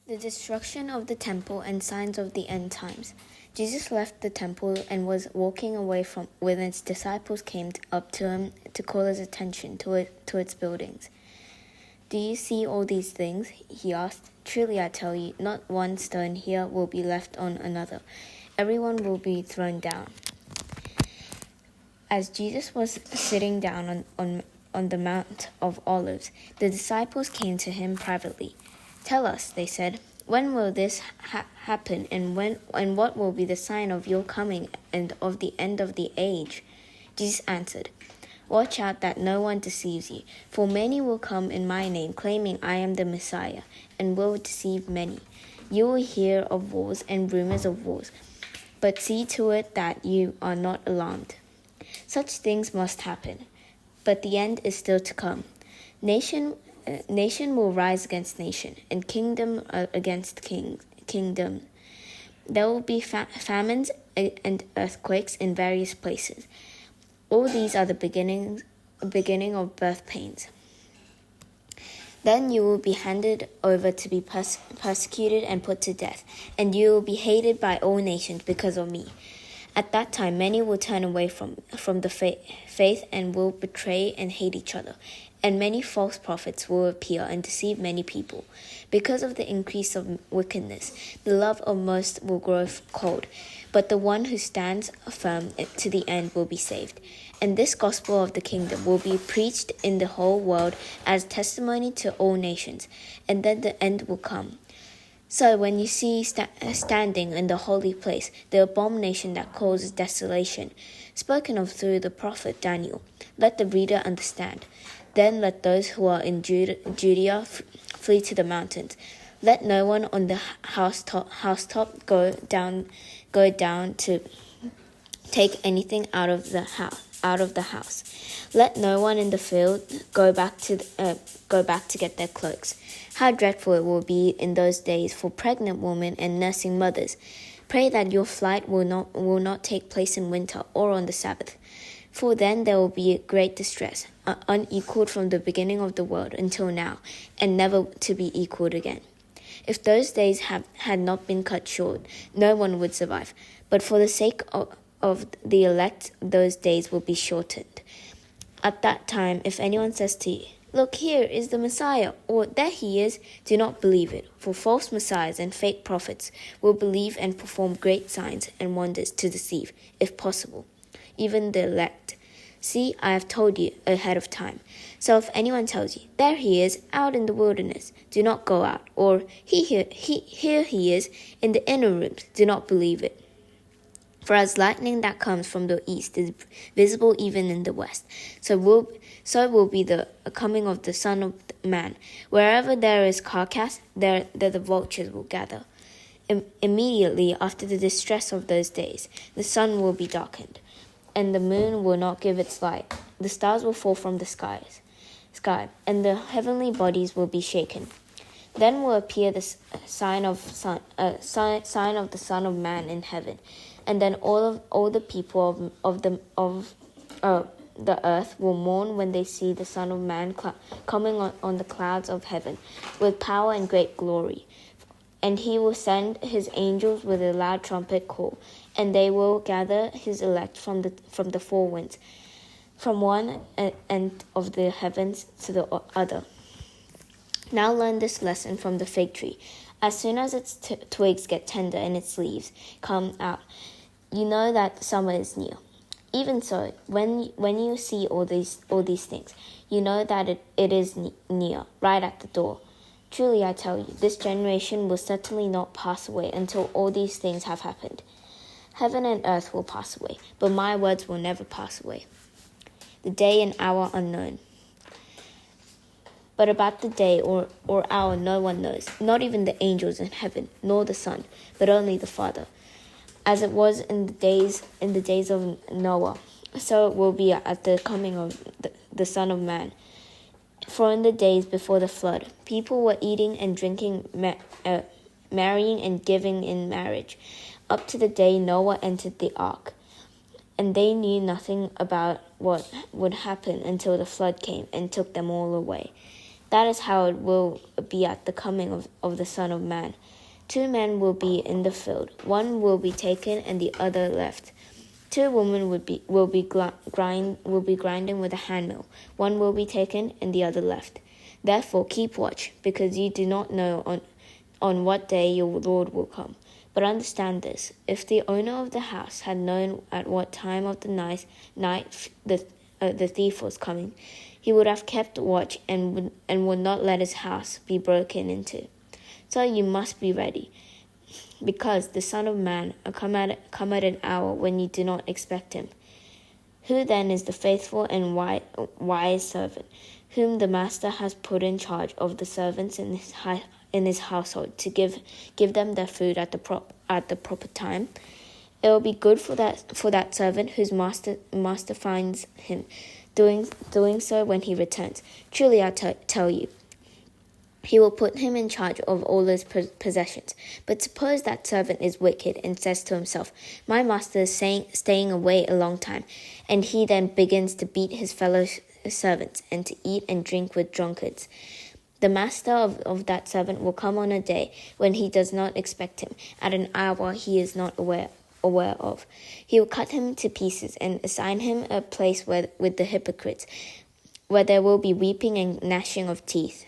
The destruction of the temple and signs of the end times. Jesus left the temple and was walking away from when his disciples came up to him to call his attention to its buildings. "Do you see all these things?" he asked. "Truly I tell you, not one stone here will be left on another. Everyone will be thrown down." As Jesus was sitting down on the Mount of Olives, the disciples came to him privately. "Tell us," they said, "when will this happen, and what will be the sign of your coming and of the end of the age?" Jesus answered, "Watch out that no one deceives you, for many will come in my name, claiming I am the Messiah, and will deceive many. You will hear of wars and rumors of wars, but see to it that you are not alarmed. Such things must happen, but the end is still to come. Nation will rise against nation, and kingdom against kingdom. There will be famines and earthquakes in various places. All these are the beginning of birth pains. Then you will be handed over to be persecuted and put to death, and you will be hated by all nations because of me. At that time, many will turn away from the faith and will betray and hate each other. And many false prophets will appear and deceive many people. Because of the increase of wickedness, the love of most will grow cold. But the one who stands firm to the end will be saved. And this gospel of the kingdom will be preached in the whole world as testimony to all nations. And then the end will come. So when you see standing in the holy place the abomination that causes desolation, spoken of through the prophet Daniel, let the reader understand. Then let those who are in Judea flee to the mountains. Let no one on the housetop go down to take anything out of the house. Let no one in the field go back to get their cloaks. How dreadful it will be in those days for pregnant women and nursing mothers. Pray that your flight will not take place in winter or on the Sabbath, for then there will be great distress, unequaled from the beginning of the world until now, and never to be equaled again. If those days had not been cut short, no one would survive. But for the sake of the elect, those days will be shortened. At that time, if anyone says to you, 'Look, here is the Messiah,' or 'There he is,' do not believe it, for false messiahs and fake prophets will believe and perform great signs and wonders to deceive, if possible, even the elect. See, I have told you ahead of time. So if anyone tells you, 'There he is, out in the wilderness,' do not go out, or here he is in the inner rooms, do not believe it. For as lightning that comes from the east is visible even in the west, so will be the coming of the Son of Man. Wherever there is carcass, there the vultures will gather. Immediately after the distress of those days, the sun will be darkened, and the moon will not give its light. The stars will fall from the sky, and the heavenly bodies will be shaken. Then will appear the sign of the Son of Man in heaven. And then all the people of the earth will mourn when they see the Son of Man coming on the clouds of heaven with power and great glory. And he will send his angels with a loud trumpet call, and they will gather his elect from the four winds, from one end of the heavens to the other. Now learn this lesson from the fig tree. As soon as its twigs get tender and its leaves come out, you know that summer is near. Even so, when you see all these things, you know that it is near, right at the door. Truly I tell you, this generation will certainly not pass away until all these things have happened. Heaven and earth will pass away, but my words will never pass away. The day and hour unknown. But about the day or hour no one knows, not even the angels in heaven, nor the Son, but only the Father. As it was in the days of Noah, so it will be at the coming of the Son of Man. For in the days before the flood, people were eating and drinking, marrying and giving in marriage, up to the day Noah entered the ark. And they knew nothing about what would happen until the flood came and took them all away. That is how it will be at the coming of the Son of Man. 2 men will be in the field. One will be taken and the other left. 2 women will be grinding with a handmill. One will be taken and the other left. Therefore keep watch, because you do not know on what day your Lord will come. But understand this: if the owner of the house had known at what time of the night the thief was coming, he would have kept watch and would not let his house be broken into. So you must be ready, because the Son of Man will come at an hour when you do not expect him. Who then is the faithful and wise servant, whom the master has put in charge of the servants in his household, to give them their food at the proper time? It will be good for that servant whose master finds him doing so when he returns. Truly I tell you, he will put him in charge of all his possessions. But suppose that servant is wicked and says to himself, "My master is staying away a long time," and he then begins to beat his fellow servants and to eat and drink with drunkards. The master of that servant will come on a day when he does not expect him, at an hour he is not aware of. He will cut him to pieces and assign him a place with the hypocrites, where there will be weeping and gnashing of teeth.